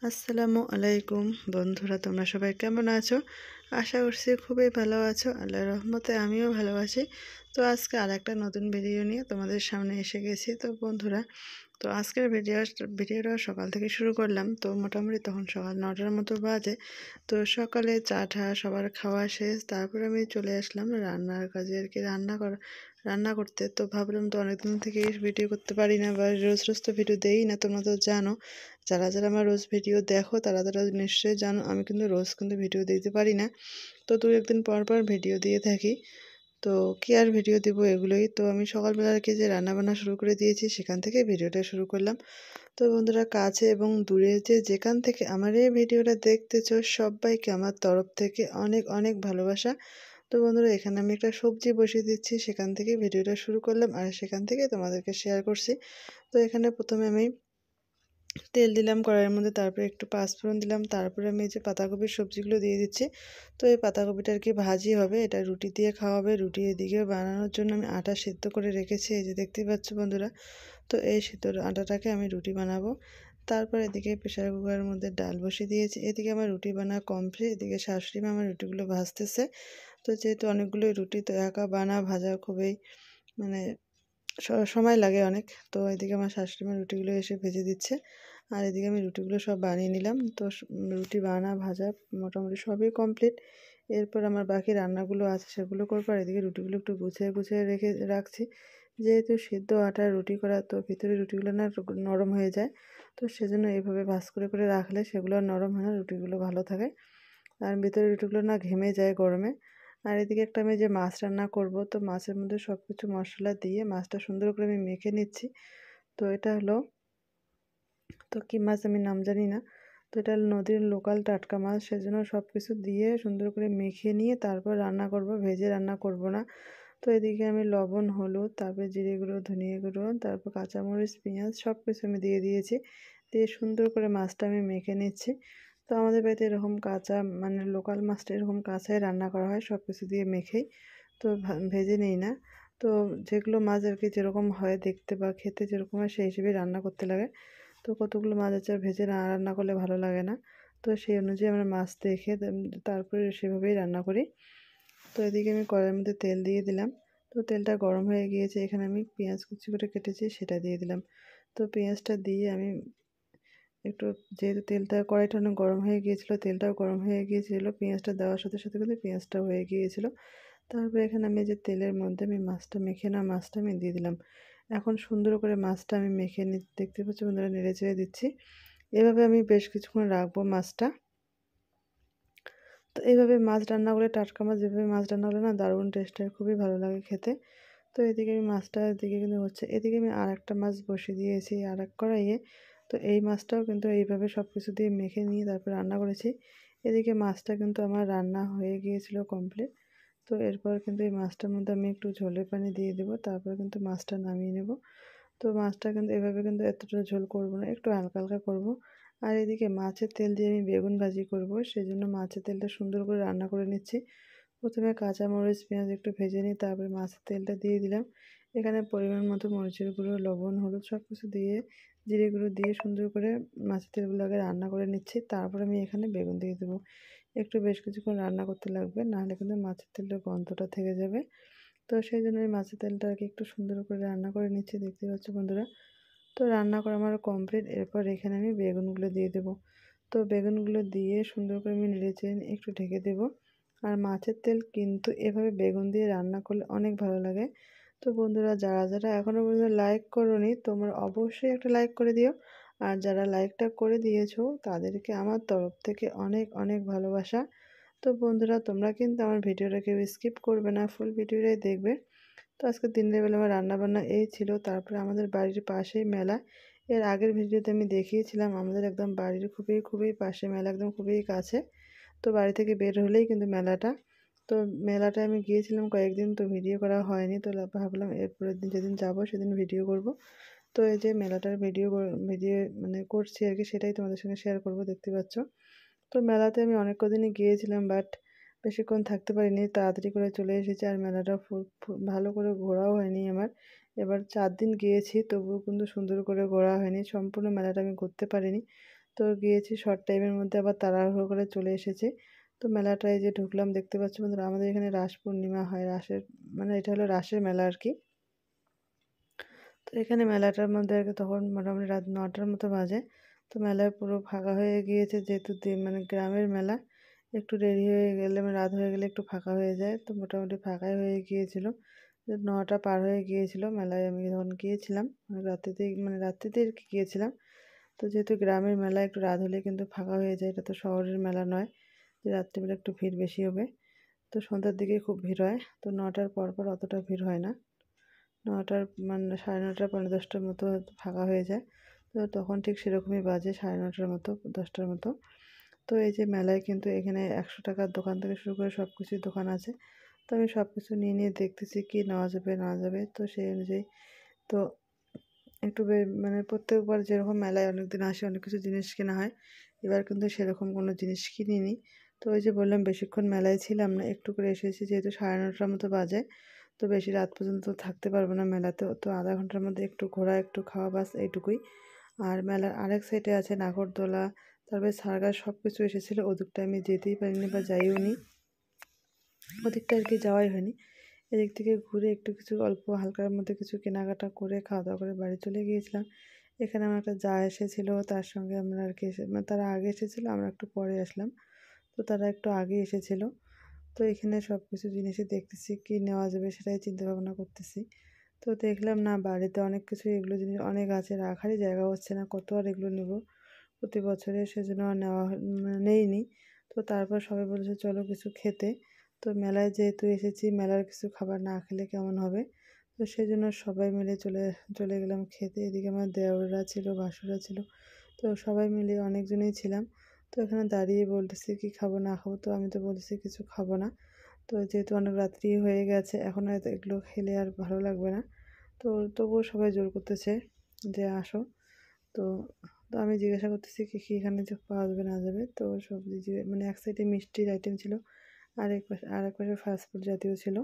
আসসালামু আলাইকুম বন্ধুরা, তোমরা সবাই কেমন আছো? আশা করছি খুবই ভালো আছো। আল্লাহর রহমতে আমিও ভালো আছি। তো আজকে আরেকটা নতুন ভিডিও নিয়ে তোমাদের সামনে এসে গেছি। তো বন্ধুরা, তো আজকের ভিডিওটা সকাল থেকে শুরু করলাম। তো মোটামুটি তখন সকাল 9টার মতো বাজে। তো সকালে চা টা সবার খাওয়া শেষ, তারপর আমি চলে আসলাম রান্নার কাজে আর কি, রান্না করতে। তো ভাবলাম তো অনেকদিন থেকে ভিডিও করতে পারি না, বা রোজ রোজ তো ভিডিও দেই না, তোমরা তো জানো। যারা যারা আমার রোজ ভিডিও দেখো তারা তারা নিশ্চয়ই জানো আমি কিন্তু রোজ কিন্তু ভিডিও দিতে পারি না। তো দু একদিন পর পর ভিডিও দিয়ে থাকি। তো কি আর ভিডিও দিব, এগুলোই তো আমি সকালবেলা আর কি যে রান্নাবান্না শুরু করে দিয়েছি, সেখান থেকে ভিডিওটা শুরু করলাম। তো বন্ধুরা, কাছে এবং দূরে যেখান থেকে আমার এই ভিডিওটা দেখতেছো, সবাইকে আমার তরফ থেকে অনেক অনেক ভালোবাসা। তো বন্ধুরা, এখানে আমি একটা সবজি বসিয়ে দিচ্ছি, সেখান থেকে ভিডিওটা শুরু করলাম আর সেখান থেকে তোমাদেরকে শেয়ার করছি। তো এখানে প্রথমে আমি তেল দিলাম কড়াইয়ের মধ্যে, তারপরে একটু পাঁচফোড়ন দিলাম, তারপরে আমি এই যে পাতাকপির সবজিগুলো দিয়ে দিচ্ছি। তো এই পাতাকপিটা আর কি ভাজি হবে, এটা রুটি দিয়ে খাওয়া হবে। রুটি এদিকে বানানোর জন্য আমি আটা সিদ্ধ করে রেখেছি, এই যে দেখতেই পাচ্ছ বন্ধুরা। তো এই সিদ্ধ আটাটাকে আমি রুটি বানাবো। তারপর এদিকে প্রেসার কুকারের মধ্যে ডাল বসিয়ে দিয়েছি। এদিকে আমার রুটি বানা কমপ্লিট, এদিকে শাশুড়ি মা আমার রুটিগুলো ভাজতেছে। তো যেহেতু অনেকগুলো রুটি, তো একা ভাজা খুবই মানে সময় লাগে অনেক। তো এদিকে আমার শাশুড়ি মা রুটিগুলো এসে ভেজে দিচ্ছে, আর এদিকে আমি রুটিগুলো সব বানিয়ে নিলাম। তো রুটি ভাজা মোটামুটি সবই কমপ্লিট। এরপর আমার বাকি রান্নাগুলো আছে, সেগুলো করবো। আর এদিকে রুটিগুলো একটু গুছিয়ে গুছিয়ে রাখছি, যেহেতু সিদ্ধ আটার রুটি করা, তো ভিতরে রুটিগুলো না নরম হয়ে যায়। তো সেজন্য এইভাবে ভাঁজ করে করে রাখলে সেগুলো আর নরম হয় না, রুটিগুলো ভালো থাকে। আর ভিতরে রুটিগুলো না ঘেমে যায় গরমে। আর এদিকে একটা আমি যে মাছ রান্না করব, তো মাছের মধ্যে সব কিছু মশলা দিয়ে মাছটা সুন্দর করে আমি মেখে নিচ্ছি। তো এটা হলো, তো কী মাছ আমি নাম জানি না। তো এটা হলো নদীর লোকাল টাটকা মাছ, সেজন্য সব কিছু দিয়ে সুন্দর করে মেখে নিয়ে তারপর রান্না করব, ভেজে রান্না করব না। তো এদিকে আমি লবণ, হলুদ, তারপর জিরে গুঁড়ো, ধনিয়া গুঁড়ো, তারপর কাঁচামরিচ, পেঁয়াজ সব কিছু আমি দিয়ে দিয়েছি। দিয়ে সুন্দর করে মাছটা আমি মেখে নিচ্ছি। তো আমাদের বাড়িতে এরকম কাঁচা লোকাল মাছটা এরকম কাঁচাই রান্না করা হয়, সব কিছু দিয়ে মেখেই। তো ভেজে নিই না। তো যেগুলো মাছ আর কি যেরকম হয় দেখতে বা খেতে যেরকম হয়, সেই হিসেবেই রান্না করতে লাগে। তো কতগুলো মাছ আছে, ভেজে না রান্না করলে ভালো লাগে না। তো সেই অনুযায়ী আমরা মাছ দেখে তারপরে সেভাবেই রান্না করি। তো এদিকে আমি কড়াইয়ের মধ্যে তেল দিয়ে দিলাম। তো তেলটা গরম হয়ে গিয়েছে, এখানে আমি পেঁয়াজ কুচি করে কেটেছি সেটা দিয়ে দিলাম। তো পেঁয়াজটা দিয়ে আমি একটু, যেহেতু কড়াইটা অনেক গরম হয়ে গিয়েছিলো, তেলটাও গরম হয়ে গিয়েছিলো, পেঁয়াজটা দেওয়ার সাথে সাথে কিন্তু পেঁয়াজটা হয়ে গিয়েছিলো। তারপরে এখানে আমি যে তেলের মধ্যে আমি মাছটা মেখে না মাছটা আমি দিয়ে দিলাম। এখন সুন্দর করে মাছটা আমি মেখে দেখতে পাচ্ছি বন্ধুরা, নেড়ে চেড়ে দিচ্ছি। এভাবে আমি বেশ কিছুক্ষণ রাখবো মাছটা। তো এইভাবে মাছ রান্না করলে, টাটকা মাছ যেভাবে মাছ রান্না করলে না দারুণ টেস্ট হয়, খুবই ভালো লাগে খেতে। তো এদিকে আমি মাছটা এদিকে কিন্তু হচ্ছে, এদিকে আমি আর একটা মাছ বসিয়ে দিয়েছি আর এক কড়াইয়ে। তো এই মাছটাও কিন্তু এইভাবে সব কিছু দিয়ে মেখে নিয়ে তারপর রান্না করেছি। এদিকে মাছটা কিন্তু আমার রান্না হয়ে গিয়েছিল কমপ্লিট। তো এরপর কিন্তু এই মাছটার মধ্যে আমি একটু ঝোলের পানি দিয়ে দেবো, তারপর কিন্তু মাছটা নামিয়ে নেব। তো মাছটা কিন্তু এভাবে কিন্তু এতটা ঝোল করব না, একটু হালকা হালকা করব। আর এদিকে মাছের তেল দিয়ে আমি বেগুন ভাজি করব, সেজন্য মাছের তেলটা সুন্দর করে রান্না করে নিচ্ছি। প্রথমে কাঁচামরিচ, পেঁয়াজ একটু ভেজে নিই, তারপরে মাছের তেলটা দিয়ে দিলাম। এখানে পরিমাণ মতো মরিচের গুঁড়ো, লবণ, হলুদ সব কিছু দিয়ে, জিরে গুঁড়ো দিয়ে সুন্দর করে মাছের তেলগুলোকে রান্না করে নিচ্ছি। তারপর আমি এখানে বেগুন দিয়ে দেবো। একটু বেশ কিছুক্ষণ রান্না করতে লাগবে, নাহলে কিন্তু মাছের তেলের গন্ধটা থেকে যাবে। তো সেই জন্য আমি মাছের তেলটা আর কি একটু সুন্দর করে রান্না করে নিচ্ছি, দেখতে পাচ্ছ বন্ধুরা। তো রান্না করা আমার কমপ্লিট। এরপর এখানে আমি বেগুনগুলো দিয়ে দেবো। তো বেগুনগুলো দিয়ে সুন্দর করে আমি নেড়ে চেড়ে একটু ঢেকে দেবো। আর মাছের তেল কিন্তু এভাবে বেগুন দিয়ে রান্না করলে অনেক ভালো লাগে। তো বন্ধুরা, যারা যারা এখনও পর্যন্ত লাইক করোনি, তোমরা অবশ্যই একটা লাইক করে দিও। আর যারা লাইকটা করে দিয়েছো তাদেরকে আমার তরফ থেকে অনেক অনেক ভালোবাসা। তো বন্ধুরা, তোমরা কিন্তু আমার ভিডিওটা কেউ স্কিপ করবে না, ফুল ভিডিওটাই দেখবে। তো আজকে দিনের বেলা আমার রান্নাবান্না এই ছিল। তারপরে আমাদের বাড়ির পাশেই মেলা। এর আগের ভিডিওতে আমি দেখিয়েছিলাম আমাদের একদম বাড়ির খুবই খুবই পাশে মেলা, একদম খুবই কাছে। তো বাড়ি থেকে বের হলেই কিন্তু মেলাটা। তো মেলাটায় আমি গিয়েছিলাম কয়েকদিন, তো ভিডিও করা হয়নি। তো ভাবলাম এরপরের দিন যেদিন যাব সেদিন ভিডিও করব। তো এই যে মেলাটার ভিডিও ভিডিও করছি আর কি, সেটাই তোমাদের সঙ্গে শেয়ার করব, দেখতে পাচ্ছ। তো মেলাতে আমি অনেক কদিনই গিয়েছিলাম, বাট বেশিক্ষণ থাকতে পারিনি, তাড়াতাড়ি করে চলে এসেছি। আর মেলাটা ভালো করে ঘোরাও হয়নি আমার। এবার 4 দিন গিয়েছি, তবুও কিন্তু সুন্দর করে ঘোরা হয়নি, সম্পূর্ণ মেলাটা আমি ঘুরতে পারিনি। তো গিয়েছি শর্ট টাইমের মধ্যে, আবার তাড়াহুড়ো করে চলে এসেছি। তো মেলাটায় যে ঢুকলাম, দেখতে পাচ্ছ বন্ধুরা আমাদের এখানে রাস পূর্ণিমা হয়, রাসের মানে এটা হলো রাসের মেলা আর কি। তো এখানে মেলাটার মধ্যে আর কি তখন মোটামুটি রাত 9টার মতো বাজে। তো মেলায় পুরো ফাঁকা হয়ে গিয়েছে, যেহেতু মানে গ্রামের মেলা, একটু দেরি হয়ে গেলে মানে রাত হয়ে গেলে একটু ফাঁকা হয়ে যায়। তো মোটামুটি ফাঁকাই হয়ে গিয়েছিল, 9টা পার হয়ে গিয়েছিল মেলায় আমি যখন গিয়েছিলাম, রাত্রিতেই মানে রাত্রিতে আর কি গিয়েছিলাম। তো যেহেতু গ্রামের মেলা একটু রাত হলে কিন্তু ফাঁকা হয়ে যায়, এটা তো শহরের মেলা নয় যে রাত্রিবেলা একটু ভিড় বেশি হবে। তো সন্ধ্যার দিকে খুব ভিড় হয়, তো 9টার পর পর অতটা ভিড় হয় না। 9টার মানে 9:30 পৌনে 10টার মতো ফাঁকা হয়ে যায়। তো তখন ঠিক সেরকমই বাজে 9:30টার মতো 10টার মতো। তো এই যে মেলায় কিন্তু এখানে 100 টাকার দোকান থেকে শুরু করে সব কিছুর দোকান আছে। তো আমি সব কিছু নিয়ে নিয়ে দেখতেছি কি নেওয়া যাবে না যাবে। তো সেই অনুযায়ী তো একটু মানে প্রত্যেকবার যেরকম মেলায় অনেক দিন আসে অনেক কিছু জিনিস কেনা হয়, এবার কিন্তু সেরকম কোনো জিনিস কিনিনি। তো ওই যে বললাম বেশিক্ষণ মেলায় ছিলাম না, একটু করে এসেছি, যেহেতু 9:30টার মতো বাজে। তো বেশি রাত পর্যন্ত থাকতে পারবো না মেলাতে, তো আধা ঘন্টার মধ্যে একটু ঘোরা একটু খাওয়া বাস এইটুকুই। আর মেলার আরেক সাইডে আছে নাগরদোলা, তারপরে সার্কাস, সব কিছু এসেছিলো। ওদিকটা আমি যেতেই পারিনি বা যাইও নি, ওদিকটা আর কি যাওয়াই হয়নি। এদিক থেকে ঘুরে একটু কিছু অল্প হালকার মধ্যে কিছু কেনাকাটা করে খাওয়া দাওয়া করে বাড়ি চলে গিয়েছিলাম। এখানে আমার একটা যা এসেছিলো, তার সঙ্গে আমরা আর কি মানে তারা আগে এসেছিলো, আমরা একটু পরে আসলাম। তো তারা একটু আগে এসেছিলো। তো এখানে সব কিছু জিনিসই দেখতেছি কি নেওয়া যাবে সেটাই চিন্তা ভাবনা করতেছি। তো দেখলাম না বাড়িতে অনেক কিছু এগুলো জিনিস অনেক আছে, রাখারই জায়গা হচ্ছে না, কত আর এগুলো নেব প্রতি বছরে, সেজন্য আর নেওয়া নেইনি। তো তারপর সবাই বলেছে চলো কিছু খেতে। তো মেলায় যেহেতু এসেছি, মেলার কিছু খাবার না খেলে কেমন হবে। তো সেজন্য সবাই মিলে চলে চলে গেলাম খেতে। এদিকে আমার দেওররা ছিল, ভাসুররা ছিল, তো সবাই মিলে অনেকজনই ছিলাম। তো এখানে দাঁড়িয়ে বলতেছি কি খাবো না খাবো, তো আমি তো বলতেছি কিছু খাবো না। তো যেহেতু অনেক রাত্রি হয়ে গেছে, এখন হয়তো এগুলো খেলে আর ভালো লাগবে না। তো তবুও সবাই জোর করতেছে যে আসো। তো তো আমি জিজ্ঞাসা করতেছি কি কি এখানে যে পাওয়া যাবে না যাবে। তো সবজি যে মানে এক সাইডে মিষ্টির আইটেম ছিল, আর এক পাশে ফাস্টফুড জাতীয় ছিল।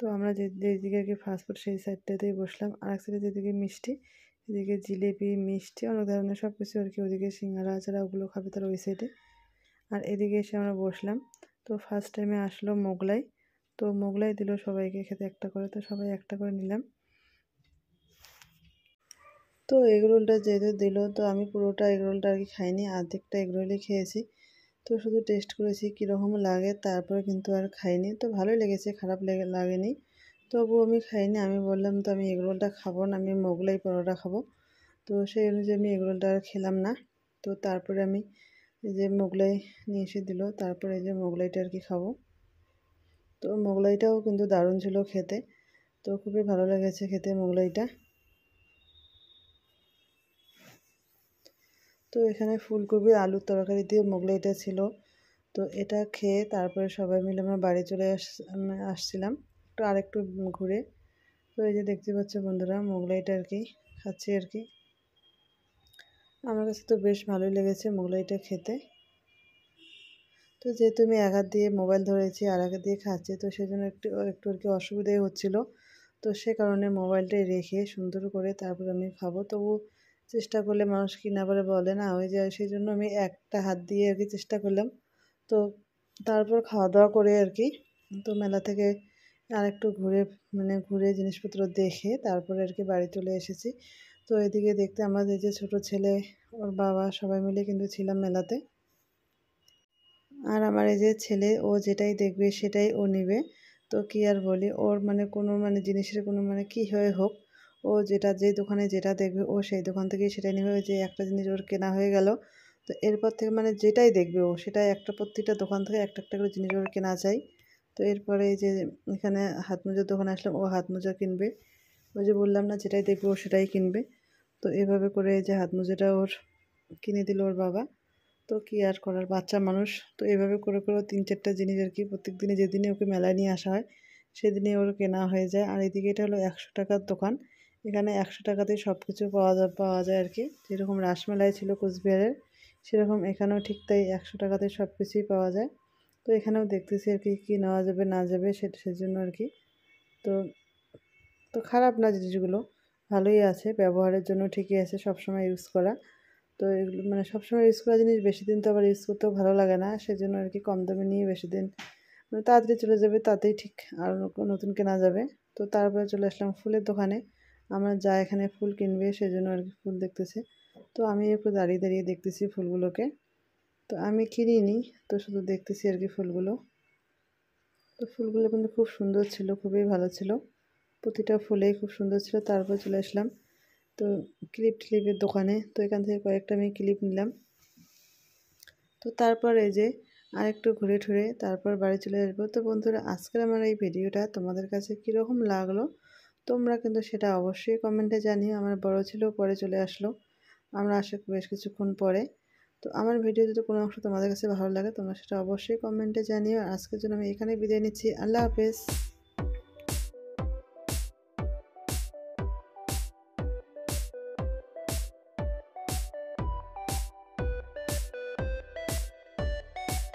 তো আমরা যেদিকে আর কি ফাস্টফুড সেই সাইডটাতেই বসলাম, আর এক সাইডে যেদিকে মিষ্টি, এদিকে জিলেপি মিষ্টি অনেক ধরনের সব কিছু আর কি। ওদিকে সিঙ্গারা যারা ওগুলো খাবে তারা ওই সাইডে, আর এদিকে এসে আমরা বসলাম। তো ফার্স্ট টাইমে আসলো মোগলাই। তো মোগলাই দিল সবাইকে খেতে একটা করে, তো সবাই একটা করে নিলাম। তো এগরোলটা যেহেতু দিল, তো আমি পুরোটা এগরোলটা আর কি খাইনি, অর্ধেকটা এগরোলই খেয়েছি। তো শুধু টেস্ট করেছি কীরকম লাগে, তারপরে কিন্তু আর খাইনি। তো ভালোই লেগেছে, খারাপ লাগেনি। তবুও আমি খাইনি, আমি বললাম তো আমি এগরোলটা খাবো না, আমি মোগলাই পরোটা খাবো। তো সেই অনুযায়ী আমি এগরোলটা আর খেলাম না। তো তারপরে আমি এই যে মোগলাই নিয়ে এসে দিল, তারপরে এই যে মোগলাইটা আর কি খাবো। তো মোগলাইটাও কিন্তু দারুণ ছিল খেতে, তো খুবই ভালো লেগেছে খেতে মোগলাইটা। তো এখানে ফুলকপি আলুর তরকারি দিয়ে মোগলাইটা ছিল। তো এটা খেয়ে তারপরে সবাই মিলে আমরা বাড়ি চলে আসছিলাম একটু আরেকটু ঘুরে। তো এই যে দেখতে পাচ্ছ বন্ধুরা মোগলাইটা আর কি খাচ্ছি আর কি। আমার কাছে তো বেশ ভালোই লেগেছে মোগলাইটা খেতে। তো যেহেতু আমি এক হাত দিয়ে মোবাইল ধরেছি আর এক হাত দিয়ে খাচ্ছি, তো সেজন্য একটু একটু আর কি অসুবিধাই হচ্ছিলো। তো সে কারণে মোবাইলটাই রেখে সুন্দর করে তারপর আমি খাবো। তবু চেষ্টা করলে মানুষ কি না পারে বলে না, ওই যে সেই জন্য আমি একটা হাত দিয়ে আর কি চেষ্টা করলাম। তো তারপর খাওয়া দাওয়া করে আর কি, তো মেলা থেকে আরেকটু ঘুরে মানে ঘুরে জিনিসপত্র দেখে তারপরে আর কি বাড়ি চলে এসেছি। তো এদিকে দেখতে আমাদের যে ছোট ছেলে, ওর বাবা সবাই মিলে কিন্তু ছিলাম মেলাতে। আর আমার এই যে ছেলে, ও যেটাই দেখবে সেটাই ও নেবে। তো কি আর বলি, ওর মানে কোনো মানে জিনিসের কোনো মানে কী হয়ে হোক, ও যেটা যে দোকানে যেটা দেখবে ও সেই দোকান থেকেই সেটাই নেবে। ওই যে একটা জিনিস ওর কেনা হয়ে গেল, তো এরপর থেকে মানে যেটাই দেখবে ও সেটাই একটা প্রত্যেকটা দোকান থেকে একটা একটা করে জিনিস ওর কেনা চাই। তো এরপরে এই যে এখানে হাত মোজার দোকানে আসলাম, ও হাত মোজা কিনবে। ওই যে বললাম না যেটাই দেখবে ও সেটাই কিনবে। তো এভাবে করে এই যে হাত মোজাটা ওর কিনে দিল ওর বাবা। তো কি আর করার, বাচ্চা মানুষ। তো এভাবে করে করে 3-4টা জিনিস আর কি প্রত্যেক দিনে যেদিনে ওকে মেলায় নিয়ে আসা হয় সেদিনে ওর কেনা হয়ে যায়। আর এদিকে এটা হলো 100 টাকার দোকান, এখানে 100 টাকাতেই সব কিছু পাওয়া যায় আর কি। যেরকম রাসমেলায় ছিল কোচবিহারের, সেরকম এখানেও ঠিক তাই 100 টাকাতে সব কিছুই পাওয়া যায়। তো এখানেও দেখতেছি আর কি কী নেওয়া যাবে না যাবে সেজন্য আর কি। তো তো খারাপ না জিনিসগুলো, ভালোই আছে, ব্যবহারের জন্য ঠিকই আছে, সবসময় ইউজ করা। তো তো এগুলো মানে সবসময় ইউজ করা জিনিস বেশি দিন তো আবার ইউজ করতেও ভালো লাগে না, সেজন্য আর কি কম দামে নিয়ে বেশি দিন মানে তাড়াতাড়ি চলে যাবে, তাতেই ঠিক আর নতুন কেনা যাবে। তো তারপরে চলে আসলাম ফুলের দোকানে। আমরা যা এখানে ফুল কিনবে সেজন্য আর কি ফুল দেখতেছে। তো আমি একটু দাঁড়িয়ে দাঁড়িয়ে দেখতেছি ফুলগুলোকে। তো আমি কিনিনি, তো শুধু দেখতেছি আর কি ফুলগুলো। তো ফুলগুলো কিন্তু খুব সুন্দর ছিল, খুবই ভালো ছিল, প্রতিটা ফুলেই খুব সুন্দর ছিল। তারপর চলে আসলাম তো ক্লিপের দোকানে। তো এখান থেকে কয়েকটা আমি ক্লিপ নিলাম। তো তারপর এই যে আরেকটু ঘুরে ঠুরে তারপর বাড়ি চলে আসবো। তো বন্ধুরা, আজকের আমার এই ভিডিওটা তোমাদের কাছে কীরকম লাগলো তোমরা কিন্তু সেটা অবশ্যই কমেন্টে জানিও। আমার বড় ছিল পরে চলে আসলো, আমরা আসে বেশ কিছুক্ষণ পরে। তো আমার ভিডিও যদি কোনো অংশ তোমাদের কাছে ভালো লাগে তোমরা সেটা অবশ্যই কমেন্টে জানিও। আজকের জন্য আমি এখানে বিদায় নিচ্ছি। আল্লাহ হাফেজ।